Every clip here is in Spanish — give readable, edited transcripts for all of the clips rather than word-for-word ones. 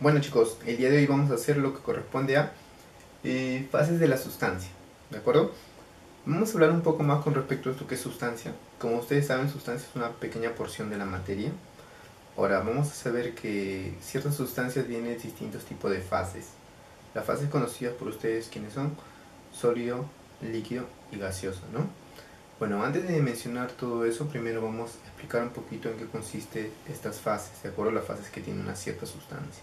Bueno chicos, el día de hoy vamos a hacer lo que corresponde a fases de la sustancia, ¿de acuerdo? Vamos a hablar un poco más con respecto a esto que es sustancia. Como ustedes saben, sustancia es una pequeña porción de la materia. Ahora, vamos a saber que ciertas sustancias vienen en distintos tipos de fases. Las fases conocidas por ustedes, ¿quiénes son? Sólido, líquido y gaseoso, ¿no? Bueno, antes de mencionar todo eso, primero vamos a explicar un poquito en qué consiste estas fases, de acuerdo a las fases que tiene una cierta sustancia.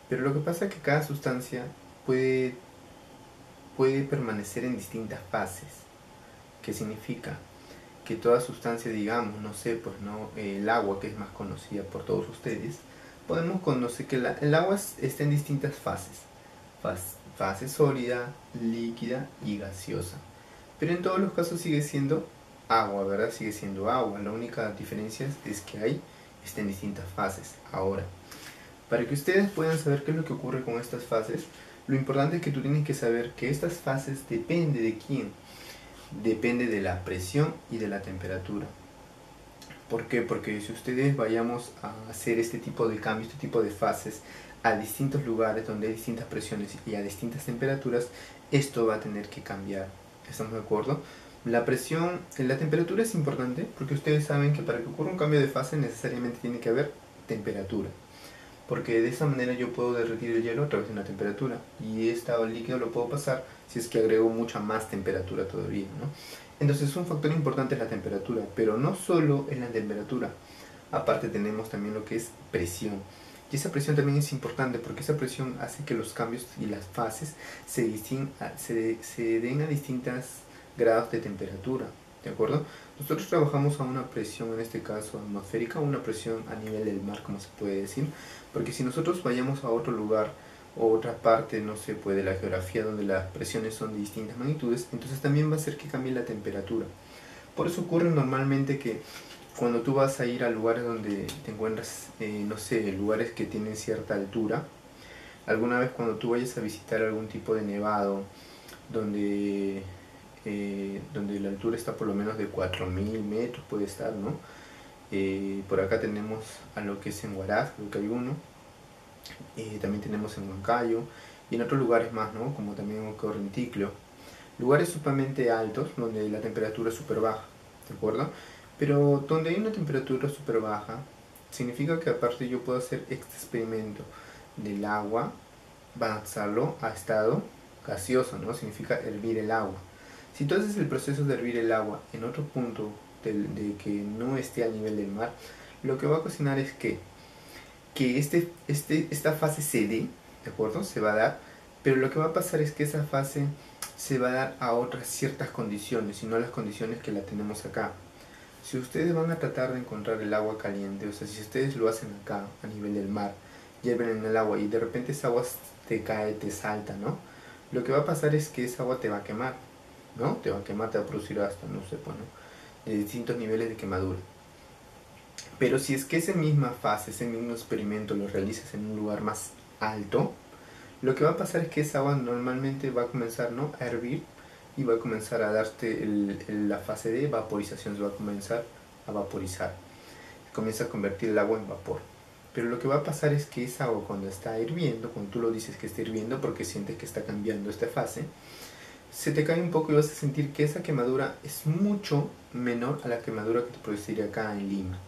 Pero lo que pasa es que cada sustancia puede permanecer en distintas fases. ¿Qué significa? Que toda sustancia, digamos, no sé, pues no, el agua, que es más conocida por todos ustedes, podemos conocer que el agua está en distintas fases. Fase sólida, líquida y gaseosa. Pero en todos los casos sigue siendo agua, ¿verdad? Sigue siendo agua. La única diferencia es que está en distintas fases. Ahora, para que ustedes puedan saber qué es lo que ocurre con estas fases, lo importante es que tú tienes que saber que estas fases depende de quién. Depende de la presión y de la temperatura. ¿Por qué? Porque si ustedes vayamos a hacer este tipo de cambios, este tipo de fases a distintos lugares donde hay distintas presiones y a distintas temperaturas, esto va a tener que cambiar. ¿Estamos de acuerdo? La presión, la temperatura es importante porque ustedes saben que para que ocurra un cambio de fase necesariamente tiene que haber temperatura. Porque de esa manera yo puedo derretir el hielo a través de una temperatura y este líquido lo puedo pasar si es que agrego mucha más temperatura todavía, ¿no? Entonces un factor importante es la temperatura, pero no solo es la temperatura, aparte tenemos también lo que es presión. Y esa presión también es importante porque esa presión hace que los cambios y las fases se den a distintos grados de temperatura, ¿de acuerdo? Nosotros trabajamos a una presión, en este caso atmosférica, una presión a nivel del mar, como se puede decir, porque si nosotros vayamos a otro lugar o otra parte, no sé, pues de la geografía donde las presiones son de distintas magnitudes, entonces también va a hacer que cambie la temperatura. Por eso ocurre normalmente que cuando tú vas a ir a lugares donde te encuentras, no sé, lugares que tienen cierta altura, alguna vez cuando tú vayas a visitar algún tipo de nevado, donde la altura está por lo menos de 4000 metros, puede estar, ¿no? Por acá tenemos a lo que es en Huaraz, creo que hay uno, también tenemos en Huancayo y en otros lugares más, ¿no? Como también ocurre en Ticlio. Lugares sumamente altos donde la temperatura es súper baja, ¿de acuerdo? Pero donde hay una temperatura súper baja, significa que aparte yo puedo hacer este experimento del agua, pasarlo a estado gaseoso, ¿no? Significa hervir el agua. Si tú haces el proceso de hervir el agua en otro punto de que no esté al nivel del mar, lo que va a cocinar es que esta fase se dé, ¿de acuerdo? Se va a dar, pero lo que va a pasar es que esa fase se va a dar a otras ciertas condiciones y no las condiciones que la tenemos acá. Si ustedes van a tratar de encontrar el agua caliente, o sea, si ustedes lo hacen acá a nivel del mar, hierven en el agua y de repente esa agua te cae, te salta, ¿no? Lo que va a pasar es que esa agua te va a quemar, ¿no? Te va a quemar, te va a producir hasta, no sé, bueno, de distintos niveles de quemadura. Pero si es que esa misma fase, ese mismo experimento lo realizas en un lugar más alto, lo que va a pasar es que esa agua normalmente va a comenzar, ¿no?, a hervir y va a comenzar a darte la fase de vaporización, se va a comenzar a vaporizar. Comienza a convertir el agua en vapor. Pero lo que va a pasar es que esa agua cuando está hirviendo, cuando tú lo dices que está hirviendo porque sientes que está cambiando esta fase, se te cae un poco y vas a sentir que esa quemadura es mucho menor a la quemadura que te produciría acá en Lima.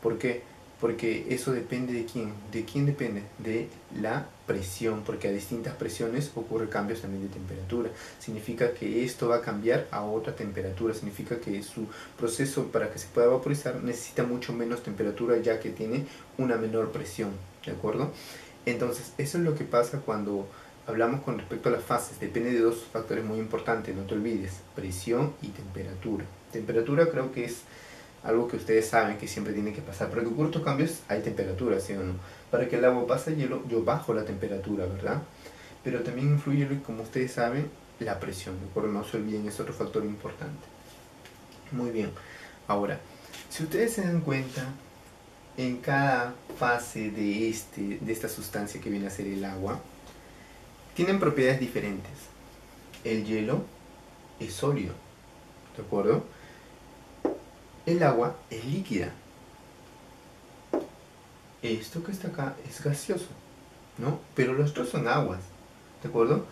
¿Por qué? Porque eso depende de quién. ¿De quién depende? De la presión, porque a distintas presiones ocurre cambios también de temperatura. Significa que esto va a cambiar a otra temperatura. Significa que su proceso para que se pueda vaporizar necesita mucho menos temperatura ya que tiene una menor presión. ¿De acuerdo? Entonces, eso es lo que pasa cuando hablamos con respecto a las fases. Depende de dos factores muy importantes, no te olvides: presión y temperatura. Temperatura creo que es algo que ustedes saben que siempre tiene que pasar. Para que ocurran estos cambios hay temperatura, ¿sí o no? Para que el agua pase hielo, yo bajo la temperatura, ¿verdad? Pero también influye, como ustedes saben, la presión. ¿De acuerdo? No se olviden, es otro factor importante. Muy bien. Ahora, si ustedes se dan cuenta, en cada fase de esta sustancia que viene a ser el agua, tienen propiedades diferentes. El hielo es sólido, ¿de acuerdo? El agua es líquida. Esto que está acá es gaseoso, ¿no? Pero los dos son aguas, ¿de acuerdo?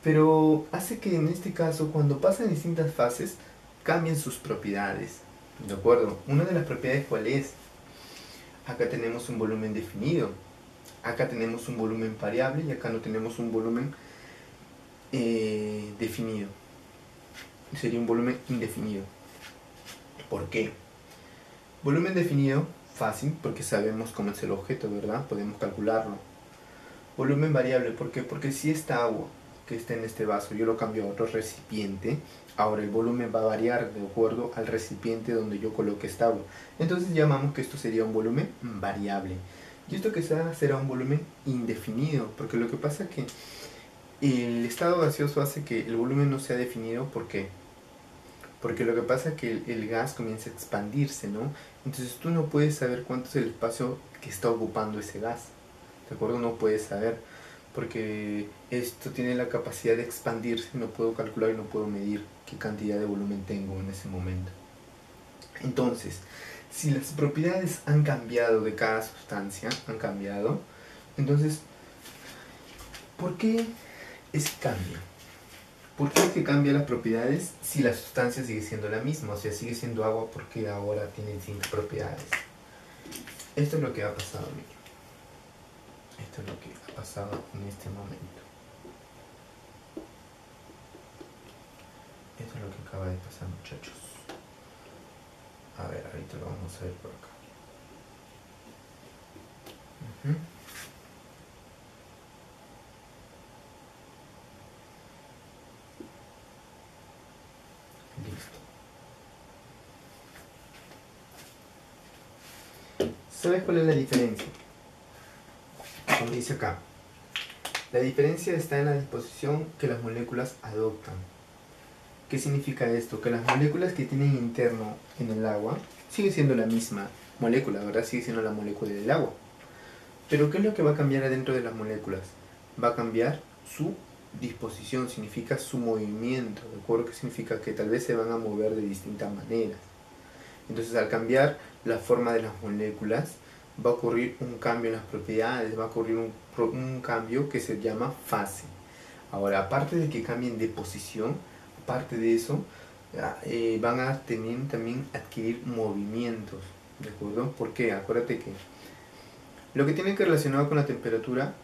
Pero hace que en este caso, cuando pasan distintas fases, cambien sus propiedades, ¿de acuerdo? Una de las propiedades, ¿cuál es? Acá tenemos un volumen definido, acá tenemos un volumen variable y acá no tenemos un volumen definido. Sería un volumen indefinido. ¿Por qué? Volumen definido, fácil, porque sabemos cómo es el objeto, ¿verdad? Podemos calcularlo. Volumen variable, ¿por qué? Porque si esta agua que está en este vaso yo lo cambio a otro recipiente, ahora el volumen va a variar de acuerdo al recipiente donde yo coloque esta agua. Entonces llamamos que esto sería un volumen variable. Y esto que será un volumen indefinido, porque lo que pasa es que el estado gaseoso hace que el volumen no sea definido. ¿Por qué? Porque lo que pasa es que el gas comienza a expandirse, ¿no? Entonces tú no puedes saber cuánto es el espacio que está ocupando ese gas, ¿de acuerdo? No puedes saber, porque esto tiene la capacidad de expandirse, no puedo calcular y no puedo medir qué cantidad de volumen tengo en ese momento. Entonces, si las propiedades han cambiado de cada sustancia, han cambiado, entonces, ¿por qué ese cambio? ¿Por qué es que cambia las propiedades si la sustancia sigue siendo la misma? O sea, sigue siendo agua porque ahora tiene distintas propiedades. Esto es lo que ha pasado, Miguel. Esto es lo que ha pasado en este momento. Esto es lo que acaba de pasar, muchachos. A ver, ahorita lo vamos a ver por acá. Listo. ¿Sabes cuál es la diferencia? Como dice acá, la diferencia está en la disposición que las moléculas adoptan. ¿Qué significa esto? Que las moléculas que tienen interno en el agua sigue siendo la misma molécula, ¿verdad? Sigue siendo la molécula del agua. Pero ¿qué es lo que va a cambiar adentro de las moléculas? Va a cambiar su disposición, significa su movimiento, ¿de acuerdo? ¿Qué significa? Que tal vez se van a mover de distintas maneras. Entonces, al cambiar la forma de las moléculas, va a ocurrir un cambio en las propiedades, va a ocurrir un cambio que se llama fase. Ahora, aparte de que cambien de posición, aparte de eso, van a también adquirir movimientos, ¿de acuerdo? ¿Por qué? Acuérdate que lo que tiene que relacionado con la temperatura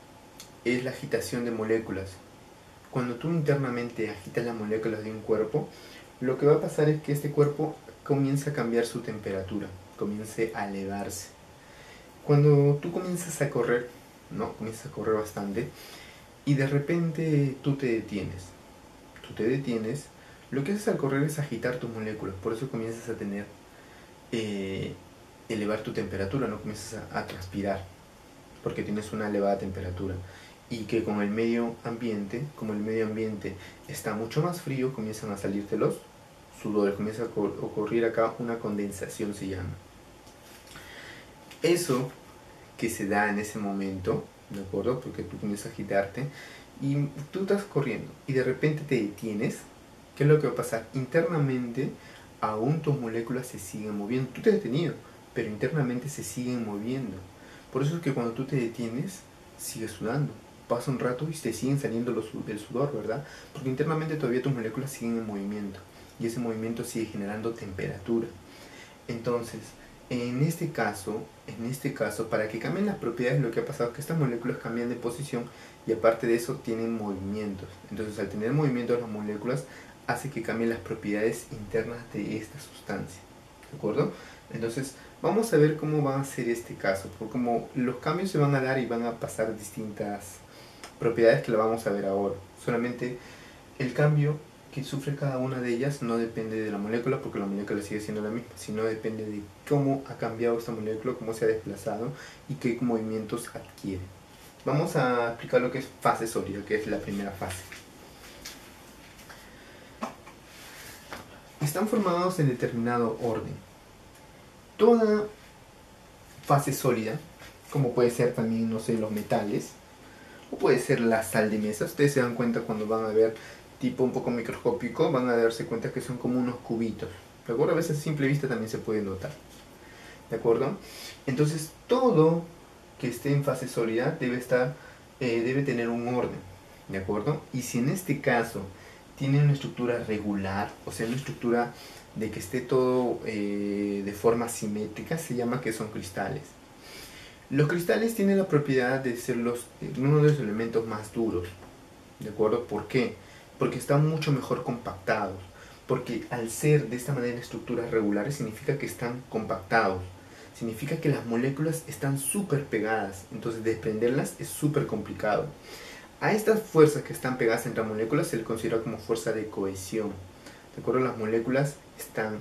es la agitación de moléculas. Cuando tú internamente agitas las moléculas de un cuerpo, lo que va a pasar es que este cuerpo comienza a cambiar su temperatura, comience a elevarse. Cuando tú comienzas a correr, ¿no? Comienzas a correr bastante y de repente tú te detienes, lo que haces al correr es agitar tus moléculas, por eso comienzas a tener, elevar tu temperatura, no comienzas a transpirar, porque tienes una elevada temperatura. Y que con el medio ambiente, como el medio ambiente está mucho más frío, comienzan a salirte los sudores, comienza a ocurrir acá una condensación, se llama. Eso que se da en ese momento, ¿de acuerdo? Porque tú comienzas a agitarte y tú estás corriendo y de repente te detienes. ¿Qué es lo que va a pasar? Internamente aún tus moléculas se siguen moviendo. Tú te has detenido, pero internamente se siguen moviendo. Por eso es que cuando tú te detienes, sigues sudando. Pasa un rato y te siguen saliendo el sudor, ¿verdad? Porque internamente todavía tus moléculas siguen en movimiento y ese movimiento sigue generando temperatura. Entonces, en este caso, para que cambien las propiedades, lo que ha pasado es que estas moléculas cambian de posición y aparte de eso tienen movimientos. Entonces, al tener movimientos las moléculas, hace que cambien las propiedades internas de esta sustancia. ¿De acuerdo? Entonces, vamos a ver cómo va a ser este caso, porque como los cambios se van a dar y van a pasar distintas propiedades que lo vamos a ver ahora. Solamente el cambio que sufre cada una de ellas no depende de la molécula, porque la molécula sigue siendo la misma, sino depende de cómo ha cambiado esta molécula, cómo se ha desplazado y qué movimientos adquiere. Vamos a explicar lo que es fase sólida, que es la primera fase. Están formados en determinado orden. Toda fase sólida, como puede ser también, no sé, los metales, o puede ser la sal de mesa. Ustedes se dan cuenta cuando van a ver tipo un poco microscópico, van a darse cuenta que son como unos cubitos, ¿de acuerdo? A veces a simple vista también se puede notar, ¿de acuerdo? Entonces todo que esté en fase sólida debe tener un orden, ¿de acuerdo? Y si en este caso tiene una estructura regular, o sea, una estructura de que esté todo de forma simétrica, se llama que son cristales. Los cristales tienen la propiedad de ser uno de los elementos más duros, ¿de acuerdo? ¿Por qué? Porque están mucho mejor compactados. Porque al ser de esta manera estructuras regulares significa que están compactados. Significa que las moléculas están súper pegadas. Entonces desprenderlas es súper complicado. A estas fuerzas que están pegadas entre moléculas se le considera como fuerza de cohesión. ¿De acuerdo? Las moléculas están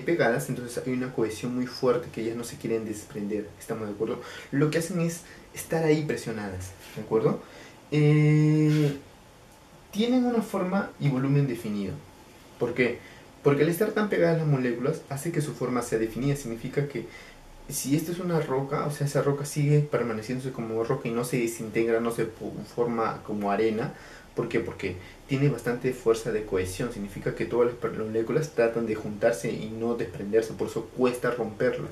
pegadas, entonces hay una cohesión muy fuerte que ellas no se quieren desprender. ¿Estamos de acuerdo? Lo que hacen es estar ahí presionadas. ¿De acuerdo? Tienen una forma y volumen definido. ¿Por qué? Porque al estar tan pegadas las moléculas hace que su forma sea definida. Significa que si esta es una roca, o sea, esa roca sigue permaneciéndose como roca y no se desintegra, no se forma como arena. ¿Por qué? Porque tiene bastante fuerza de cohesión. Significa que todas las moléculas tratan de juntarse y no desprenderse. Por eso cuesta romperlas.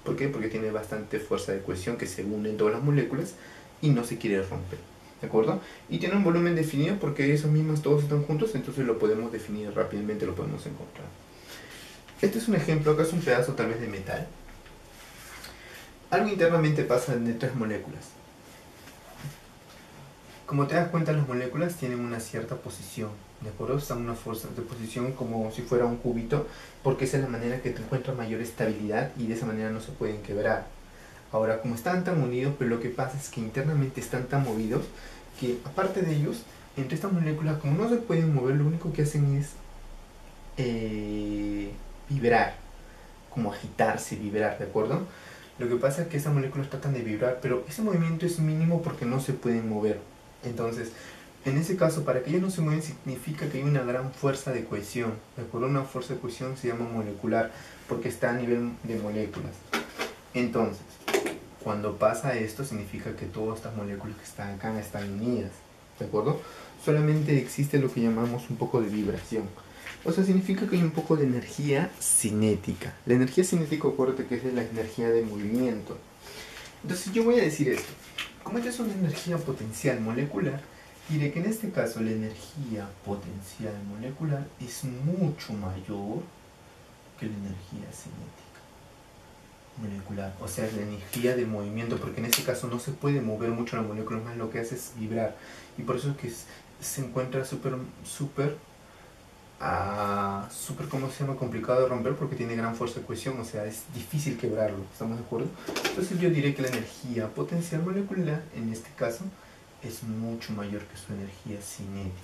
¿Por qué? Porque tiene bastante fuerza de cohesión que se unen todas las moléculas y no se quiere romper. ¿De acuerdo? Y tiene un volumen definido porque esas mismas todos están juntos, entonces lo podemos definir rápidamente, lo podemos encontrar. Este es un ejemplo, acá es un pedazo tal vez de metal. Algo internamente pasa en estas moléculas. Como te das cuenta, las moléculas tienen una cierta posición, ¿de acuerdo? Están en una fuerza de posición como si fuera un cubito, porque esa es la manera que te encuentra mayor estabilidad y de esa manera no se pueden quebrar. Ahora, como están tan unidos, pero lo que pasa es que internamente están tan movidos que, aparte de ellos, entre estas moléculas, como no se pueden mover, lo único que hacen es vibrar, como agitarse, vibrar, ¿de acuerdo? Lo que pasa es que esas moléculas tratan de vibrar, pero ese movimiento es mínimo porque no se pueden mover. Entonces, en ese caso, para que ellos no se mueven, significa que hay una gran fuerza de cohesión. ¿De acuerdo? Una fuerza de cohesión se llama molecular, porque está a nivel de moléculas. Entonces, cuando pasa esto, significa que todas estas moléculas que están acá están unidas, ¿de acuerdo? Solamente existe lo que llamamos un poco de vibración. O sea, significa que hay un poco de energía cinética. La energía cinética, acuérdate que es la energía de movimiento. Entonces yo voy a decir esto. Como esta es una energía potencial molecular, diré que en este caso la energía potencial molecular es mucho mayor que la energía cinética molecular, o sea, la energía de movimiento, porque en este caso no se puede mover mucho la molécula, más lo que hace es vibrar, y por eso es que se encuentra súper, ¿cómo se llama? Complicado de romper, porque tiene gran fuerza de cohesión, o sea, es difícil quebrarlo, ¿estamos de acuerdo? Entonces yo diré que la energía potencial molecular, en este caso, es mucho mayor que su energía cinética,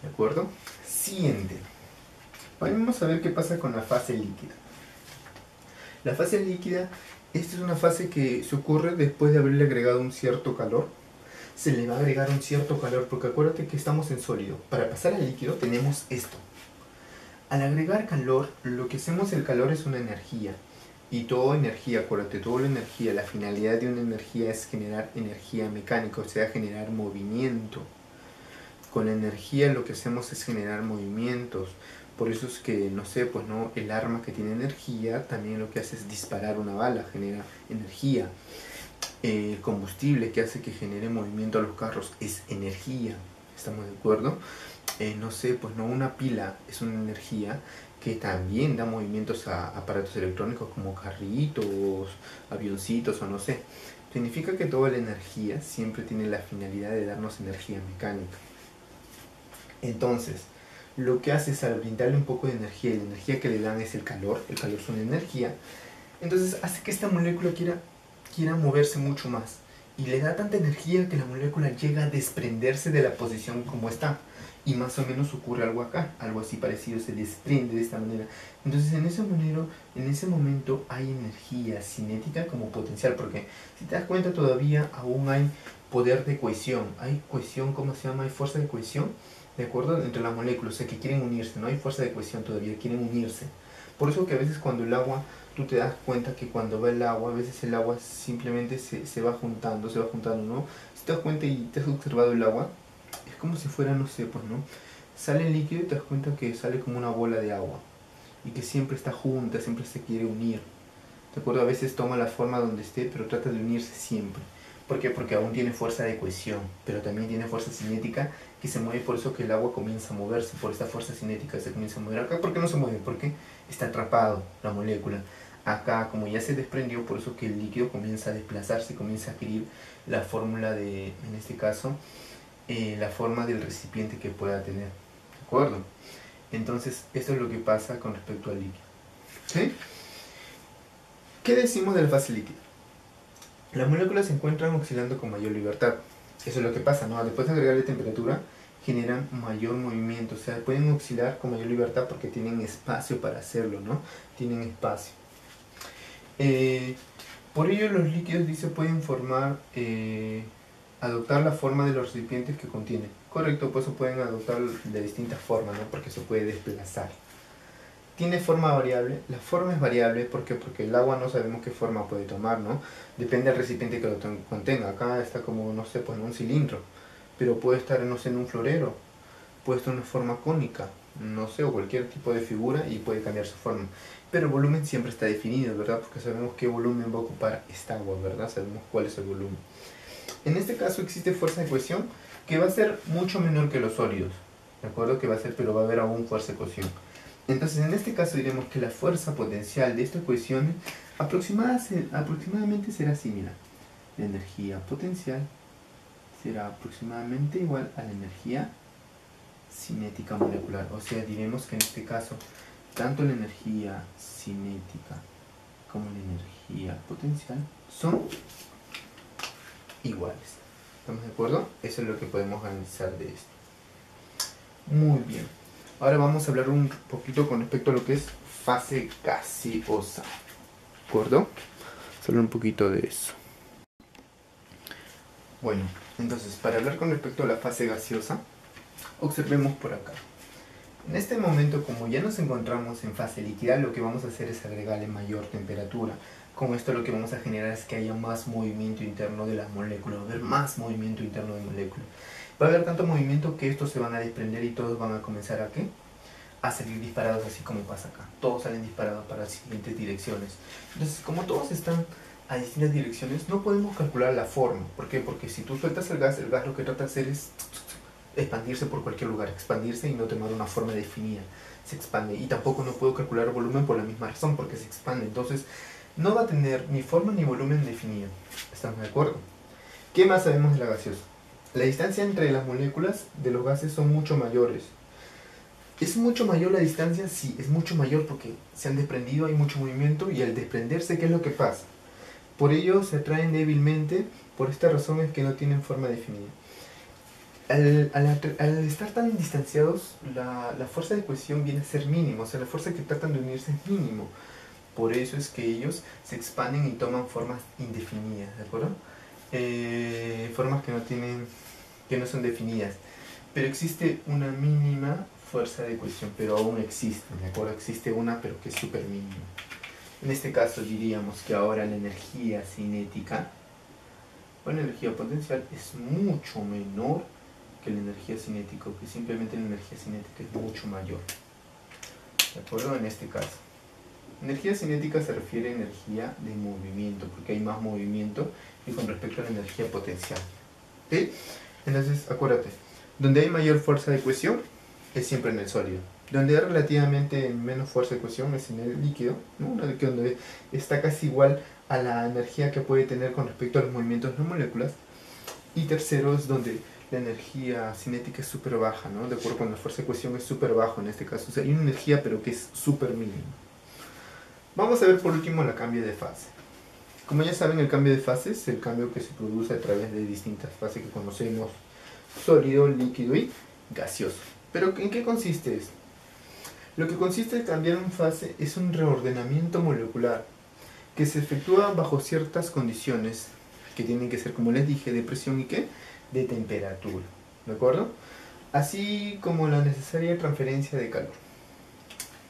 ¿de acuerdo? Siguiente. Vamos a ver qué pasa con la fase líquida. La fase líquida, esta es una fase que se ocurre después de haberle agregado un cierto calor. Se le va a agregar un cierto calor, porque acuérdate que estamos en sólido. Para pasar al líquido tenemos esto. Al agregar calor, lo que hacemos, el calor es una energía. Y toda energía, acuérdate, toda la energía, la finalidad de una energía es generar energía mecánica, o sea, generar movimiento. Con la energía lo que hacemos es generar movimientos. Por eso es que, no sé, pues no, el arma que tiene energía también lo que hace es disparar una bala, genera energía. El combustible que hace que genere movimiento a los carros es energía, ¿estamos de acuerdo? No sé, pues no, una pila es una energía que también da movimientos a aparatos electrónicos como carritos, avioncitos o no sé. Significa que toda la energía siempre tiene la finalidad de darnos energía mecánica. Entonces, lo que hace es al brindarle un poco de energía, y la energía que le dan es el calor es una energía, entonces hace que esta molécula quiera moverse mucho más, y le da tanta energía que la molécula llega a desprenderse de la posición como está, y más o menos ocurre algo acá, algo así parecido, se desprende de esta manera. Entonces en ese momento hay energía cinética como potencial, porque si te das cuenta todavía aún hay poder de cohesión, hay cohesión, ¿cómo se llama? Hay fuerza de cohesión, ¿de acuerdo? Entre las moléculas, o sea, que quieren unirse, no hay fuerza de cohesión todavía, quieren unirse. Por eso que a veces cuando el agua, tú te das cuenta que cuando va el agua, a veces el agua simplemente se va juntando, ¿no? Si te das cuenta y te has observado el agua, es como si fuera, no sé, pues, ¿no? Sale el líquido y te das cuenta que sale como una bola de agua y que siempre está junta, siempre se quiere unir. ¿De acuerdo? A veces toma la forma donde esté, pero trata de unirse siempre. ¿Por qué? Porque aún tiene fuerza de cohesión, pero también tiene fuerza cinética que se mueve, por eso que el agua comienza a moverse, por esta fuerza cinética se comienza a mover. Acá, ¿por qué no se mueve? Porque está atrapado la molécula. Acá, como ya se desprendió, por eso que el líquido comienza a desplazarse, comienza a adquirir la fórmula de, en este caso, la forma del recipiente que pueda tener. ¿De acuerdo? Entonces, esto es lo que pasa con respecto al líquido. ¿Sí? ¿Qué decimos de la fase líquida? Las moléculas se encuentran oscilando con mayor libertad. Eso es lo que pasa, ¿no? Después de agregarle temperatura, generan mayor movimiento. O sea, pueden oscilar con mayor libertad porque tienen espacio para hacerlo, ¿no? Tienen espacio. Por ello, los líquidos, dice, pueden adoptar la forma de los recipientes que contienen. Correcto, pues pueden adoptar de distintas formas, ¿no? Porque se puede desplazar. Tiene forma variable. La forma es variable porque el agua no sabemos qué forma puede tomar, ¿no? Depende del recipiente que lo contenga. Acá está como, no sé, pues en un cilindro, pero puede estar, no sé, en un florero, puede estar en una forma cónica, no sé, o cualquier tipo de figura y puede cambiar su forma. Pero el volumen siempre está definido, ¿verdad? Porque sabemos qué volumen va a ocupar esta agua, ¿verdad? Sabemos cuál es el volumen. En este caso existe fuerza de cohesión que va a ser mucho menor que los sólidos, ¿de acuerdo? Que va a ser, pero va a haber aún fuerza de cohesión. Entonces, en este caso diremos que la fuerza potencial de esta ecuación aproximadamente será así, mira. La energía potencial será aproximadamente igual a la energía cinética molecular. O sea, diremos que en este caso, tanto la energía cinética como la energía potencial son iguales. ¿Estamos de acuerdo? Eso es lo que podemos analizar de esto. Muy bien. Ahora vamos a hablar un poquito con respecto a lo que es fase gaseosa. ¿De acuerdo? Solo un poquito de eso. Bueno, entonces, para hablar con respecto a la fase gaseosa, observemos por acá. En este momento, como ya nos encontramos en fase líquida, lo que vamos a hacer es agregarle mayor temperatura. Con esto lo que vamos a generar es que haya más movimiento interno de las moléculas, va a haber más movimiento interno de moléculas. Va a haber tanto movimiento que estos se van a desprender y todos van a comenzar a ¿qué? A salir disparados, así como pasa acá. Todos salen disparados para las siguientes direcciones. Entonces, como todos están a distintas direcciones, no podemos calcular la forma. ¿Por qué? Porque si tú sueltas el gas lo que trata de hacer es expandirse por cualquier lugar, expandirse y no tomar una forma definida. Se expande. Y tampoco no puedo calcular el volumen por la misma razón, porque se expande. Entonces, no va a tener ni forma ni volumen definido. ¿Estamos de acuerdo? ¿Qué más sabemos de la gaseosa? La distancia entre las moléculas de los gases son mucho mayores. ¿Es mucho mayor la distancia? Sí, es mucho mayor porque se han desprendido, hay mucho movimiento y al desprenderse, ¿qué es lo que pasa? Por ello se atraen débilmente, por esta razón es que no tienen forma definida. Al estar tan distanciados, la fuerza de cohesión viene a ser mínima, o sea, la fuerza que tratan de unirse es mínimo. Por eso es que ellos se expanden y toman formas indefinidas, ¿de acuerdo? Formas que no son definidas. Pero existe una mínima fuerza de cohesión, pero aún existe, ¿de acuerdo? Existe una, pero que es súper mínima. En este caso diríamos que ahora la energía cinética o la energía potencial es mucho menor que la energía cinética, que simplemente la energía cinética es mucho mayor. ¿De acuerdo? En este caso. Energía cinética se refiere a energía de movimiento, porque hay más movimiento que con respecto a la energía potencial. ¿Sí? Entonces, acuérdate, donde hay mayor fuerza de cohesión es siempre en el sólido. Donde hay relativamente menos fuerza de cohesión es en el líquido, ¿no? Donde está casi igual a la energía que puede tener con respecto a los movimientos de las moléculas. Y tercero es donde la energía cinética es súper baja, ¿no? De acuerdo con la fuerza de cohesión es súper bajo en este caso. O sea, hay una energía pero que es súper mínima. Vamos a ver por último el cambio de fase. Como ya saben, el cambio de fase es el cambio que se produce a través de distintas fases que conocemos: sólido, líquido y gaseoso. ¿Pero en qué consiste esto? Lo que consiste en cambiar una fase es un reordenamiento molecular que se efectúa bajo ciertas condiciones que tienen que ser, como les dije, de presión y ¿qué? De temperatura, ¿de acuerdo? Así como la necesaria transferencia de calor.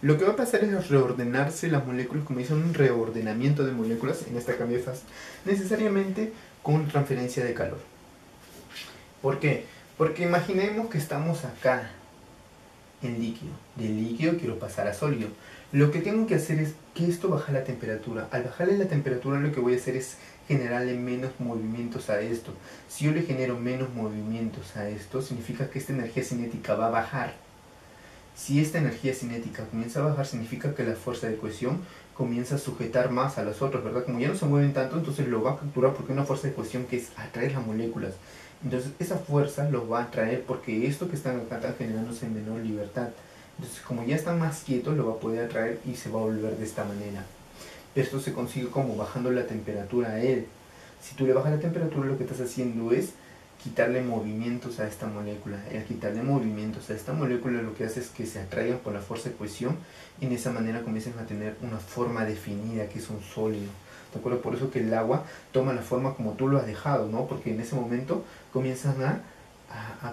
Lo que va a pasar es reordenarse las moléculas, como dicen, un reordenamiento de moléculas en este cambio de fase, necesariamente con transferencia de calor. ¿Por qué? Porque imaginemos que estamos acá en líquido. De líquido quiero pasar a sólido. Lo que tengo que hacer es que esto baja la temperatura. Al bajarle la temperatura lo que voy a hacer es generarle menos movimientos a esto. Si yo le genero menos movimientos a esto, significa que esta energía cinética va a bajar. Si esta energía cinética comienza a bajar, significa que la fuerza de cohesión comienza a sujetar más a los otros, ¿verdad? Como ya no se mueven tanto, entonces lo va a capturar porque hay una fuerza de cohesión que es atraer las moléculas. Entonces esa fuerza los va a atraer porque esto que están acá están generándose en menor libertad. Entonces como ya están más quietos, lo va a poder atraer y se va a volver de esta manera. Esto se consigue como bajando la temperatura a él. Si tú le bajas la temperatura, lo que estás haciendo es quitarle movimientos a esta molécula. Al quitarle movimientos a esta molécula, lo que hace es que se atraigan por la fuerza de cohesión y de esa manera comienzan a tener una forma definida, que es un sólido. ¿De acuerdo? Por eso que el agua toma la forma como tú lo has dejado, ¿no? Porque en ese momento comienzan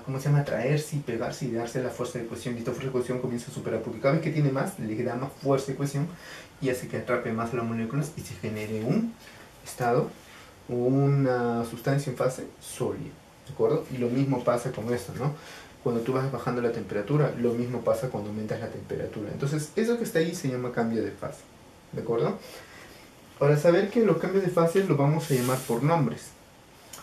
¿cómo se llama? Atraerse y pegarse y darse la fuerza de cohesión. Y esta fuerza de cohesión comienza a superar, porque cada vez que tiene más, le da más fuerza de cohesión y hace que atrape más las moléculas y se genere un estado, una sustancia en fase sólida. ¿De acuerdo? Y lo mismo pasa con esto, ¿no? Cuando tú vas bajando la temperatura, lo mismo pasa cuando aumentas la temperatura. Entonces, eso que está ahí se llama cambio de fase. ¿De acuerdo? Para saber que los cambios de fase los vamos a llamar por nombres.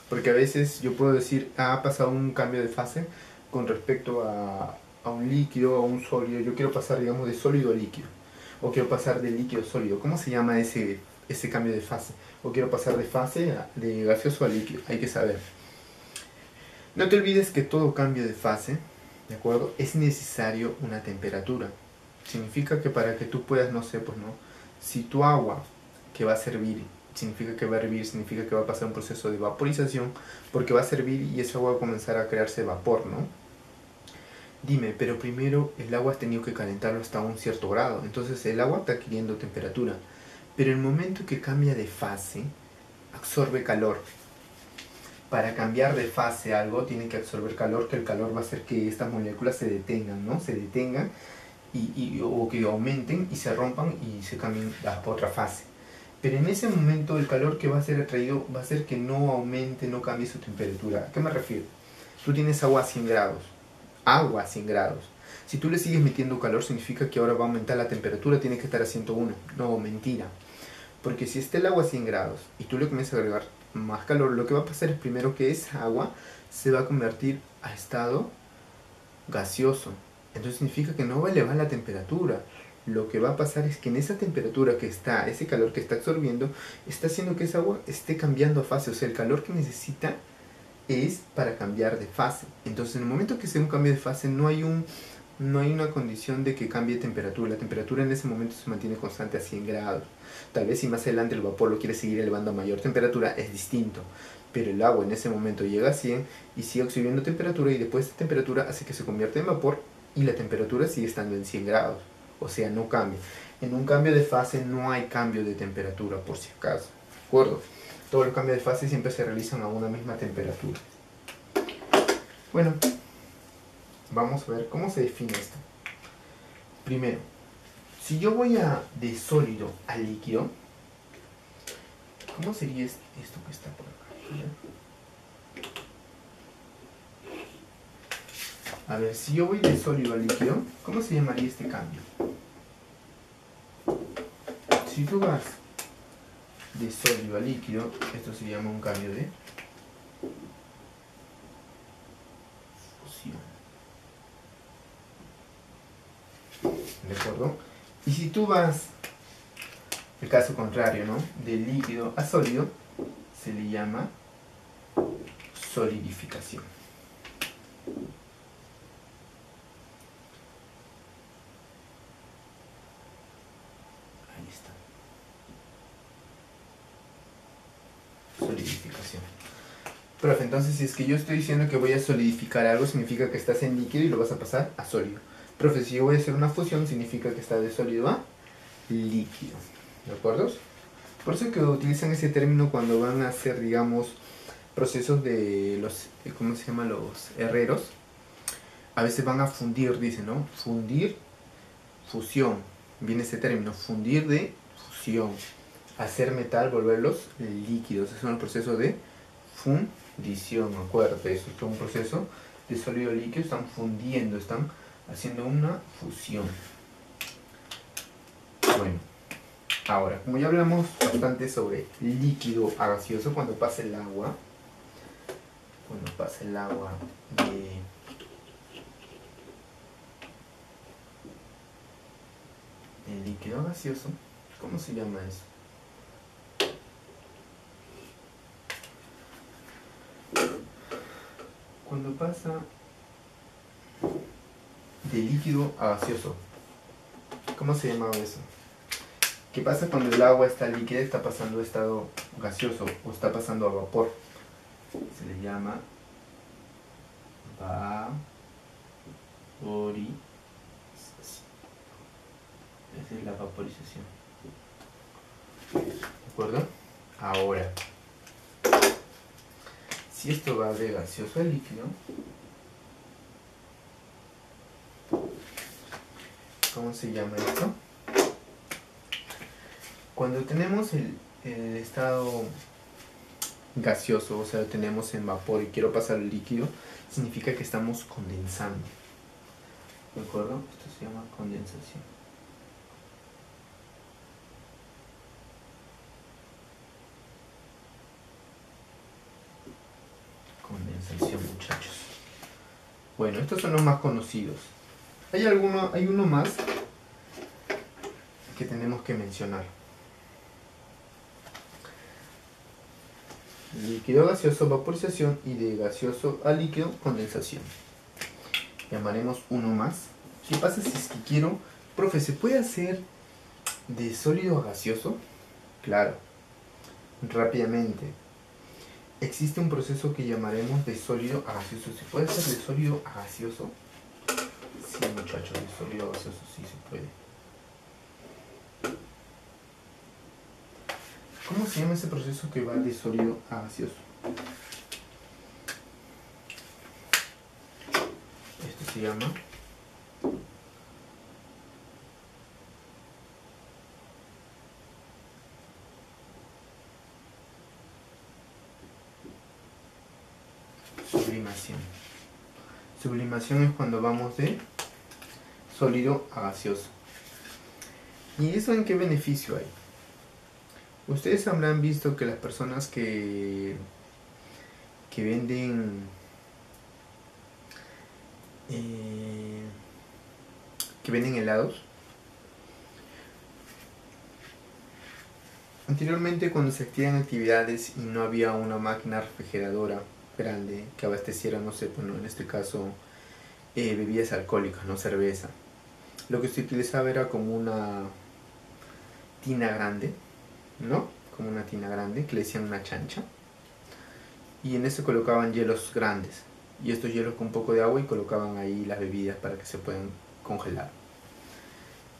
Porque a veces yo puedo decir, ha pasado un cambio de fase con respecto a un líquido, a un sólido. Yo quiero pasar, digamos, de sólido a líquido. O quiero pasar de líquido a sólido. ¿Cómo se llama ese cambio de fase? O quiero pasar de fase de gaseoso a líquido. Hay que saber. No te olvides que todo cambio de fase, ¿de acuerdo? Es necesario una temperatura. Significa que para que tú puedas, no sé, pues no, si tu agua que va a servir, significa que va a hervir, significa que va a pasar un proceso de vaporización, porque va a servir y esa agua va a comenzar a crearse vapor, ¿no? Dime, pero primero el agua has tenido que calentarlo hasta un cierto grado, entonces el agua está adquiriendo temperatura, pero el momento que cambia de fase, absorbe calor. Para cambiar de fase algo tiene que absorber calor, que el calor va a hacer que estas moléculas se detengan, ¿no? Se detengan o que aumenten y se rompan y se cambien a otra fase. Pero en ese momento el calor que va a ser atraído va a hacer que no aumente, no cambie su temperatura. ¿A qué me refiero? Tú tienes agua a 100 grados. Agua a 100 grados. Si tú le sigues metiendo calor, significa que ahora va a aumentar la temperatura, tiene que estar a 101. No, mentira. Porque si está el agua a 100 grados y tú le comienzas a agregar más calor, lo que va a pasar es primero que esa agua se va a convertir a estado gaseoso. Entonces significa que no va a elevar la temperatura. Lo que va a pasar es que en esa temperatura que está, ese calor que está absorbiendo, está haciendo que esa agua esté cambiando a fase. O sea, el calor que necesita es para cambiar de fase. Entonces en el momento que sea un cambio de fase no hay una condición de que cambie temperatura. La temperatura en ese momento se mantiene constante a 100 grados. Tal vez si más adelante el vapor lo quiere seguir elevando a mayor temperatura es distinto. Pero el agua en ese momento llega a 100 y sigue subiendo temperatura y después esta temperatura hace que se convierta en vapor y la temperatura sigue estando en 100 grados. O sea, no cambia. En un cambio de fase no hay cambio de temperatura, por si acaso. ¿De acuerdo? Todos los cambios de fase siempre se realizan a una misma temperatura. Bueno, vamos a ver cómo se define esto. Primero, si yo voy de sólido a líquido, ¿cómo sería esto que está por acá? A ver, si yo voy de sólido a líquido, ¿cómo se llamaría este cambio? Si tú vas de sólido a líquido, esto se llama un cambio de fusión. ¿De acuerdo? Y si tú vas, el caso contrario, ¿no? De líquido a sólido, se le llama solidificación. Ahí está. Solidificación. Profe, entonces si es que yo estoy diciendo que voy a solidificar algo, significa que estás en líquido y lo vas a pasar a sólido. Profe, si yo voy a hacer una fusión, significa que está de sólido a líquido. ¿De acuerdo? Por eso que utilizan ese término cuando van a hacer, digamos, procesos de los, ¿cómo se llama? Los herreros. A veces van a fundir, dicen, ¿no? Fundir, fusión. viene ese término, fundir de fusión. Hacer metal, volverlos líquidos. Es un proceso de fundición, acuérdate, eso es un proceso de sólido líquido, están fundiendo, están haciendo una fusión. Bueno, ahora, como ya hablamos bastante sobre líquido a gaseoso, cuando pasa el agua de líquido a gaseoso, ¿cómo se llama eso? Cuando pasa de líquido a gaseoso, ¿cómo se llamaba eso? ¿Qué pasa cuando el agua está líquida, está pasando a estado gaseoso o está pasando a vapor? Se le llama vaporización. Esa es la vaporización. ¿De acuerdo? Ahora, si esto va de gaseoso a líquido, ¿cómo se llama esto? Cuando tenemos el estado gaseoso, o sea, lo tenemos en vapor y quiero pasar al líquido, significa que estamos condensando. ¿De acuerdo? Esto se llama condensación. Condensación, muchachos. Bueno, estos son los más conocidos. Hay uno más que tenemos que mencionar. Líquido gaseoso, vaporización, y de gaseoso a líquido, condensación. Llamaremos uno más. ¿Qué pasa si es que quiero, profe, ¿se puede hacer de sólido a gaseoso? Claro, rápidamente. Existe un proceso que llamaremos de sólido a gaseoso. ¿Se puede hacer de sólido a gaseoso? Sí, muchachos, de sólido a gaseoso sí se puede. ¿Cómo se llama ese proceso que va de sólido a gaseoso? Esto se llama sublimación. Sublimación es cuando vamos de sólido a gaseoso. ¿Y eso en qué beneficio hay? Ustedes habrán visto que las personas que venden helados, anteriormente cuando se hacían actividades y no había una máquina refrigeradora grande que abasteciera, no sé, bueno, en este caso bebidas alcohólicas, no cerveza, lo que se utilizaba era como una tina grande, ¿no? Como una tina grande que le decían una chancha, y en eso colocaban hielos grandes, y estos hielos con un poco de agua, y colocaban ahí las bebidas para que se puedan congelar.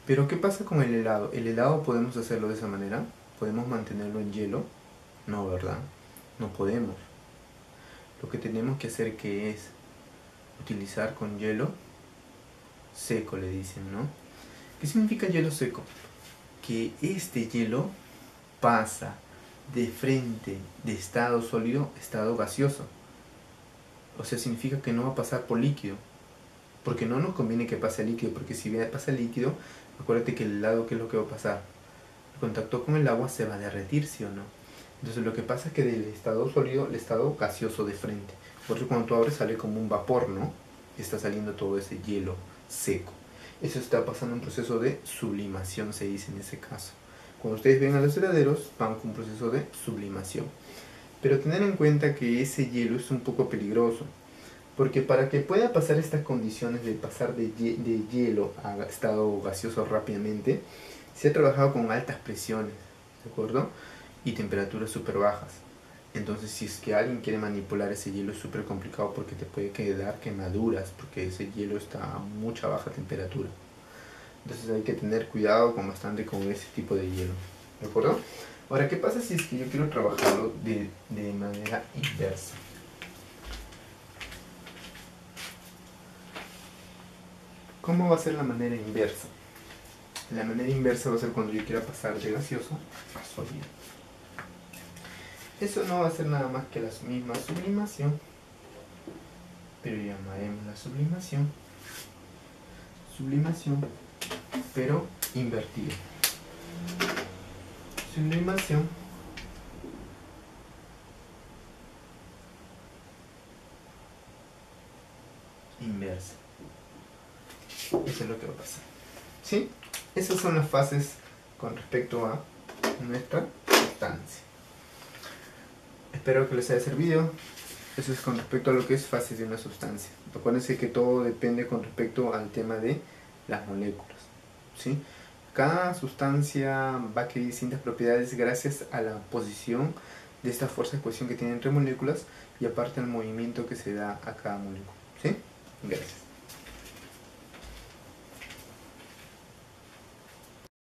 Pero ¿qué pasa con el helado? ¿El helado podemos hacerlo de esa manera? ¿Podemos mantenerlo en hielo? No, ¿verdad? No podemos. Lo que tenemos que hacer que es utilizar con hielo seco, le dicen, ¿no? ¿Qué significa hielo seco? Que este hielo pasa de frente de estado sólido a estado gaseoso. O sea, significa que no va a pasar por líquido. Porque no nos conviene que pase líquido, porque si pasa líquido, acuérdate que el helado, ¿qué es lo que va a pasar? El contacto con el agua se va a derretir, ¿sí o no? Entonces lo que pasa es que del estado sólido al estado gaseoso de frente. Por eso cuando tú abres sale como un vapor, ¿no? Está saliendo todo ese hielo seco. Eso está pasando un proceso de sublimación, se dice en ese caso. Cuando ustedes ven a los heladeros, van con un proceso de sublimación. Pero tener en cuenta que ese hielo es un poco peligroso. Porque para que pueda pasar estas condiciones de pasar de hielo a estado gaseoso rápidamente, se ha trabajado con altas presiones, ¿de acuerdo? Y temperaturas súper bajas. Entonces, si es que alguien quiere manipular ese hielo, es súper complicado porque te puede quedar quemaduras, porque ese hielo está a mucha baja temperatura. Entonces hay que tener cuidado bastante con ese tipo de hielo, ¿de acuerdo? Ahora, ¿qué pasa si es que yo quiero trabajarlo de manera inversa? ¿Cómo va a ser la manera inversa? La manera inversa va a ser cuando yo quiera pasar de gaseoso a sólido. Eso no va a ser nada más que la misma sublimación, pero llamaremos la sublimación pero invertida. Sublimación inversa. Eso es lo que va a pasar. ¿Sí? Esas son las fases con respecto a nuestra sustancia. Espero que les haya servido. Eso es con respecto a lo que es fases de una sustancia. Acuérdense que todo depende con respecto al tema de las moléculas, ¿sí? Cada sustancia va a adquirir distintas propiedades gracias a la posición de esta fuerza de cohesión que tiene entre moléculas y aparte al movimiento que se da a cada molécula, ¿sí? Gracias.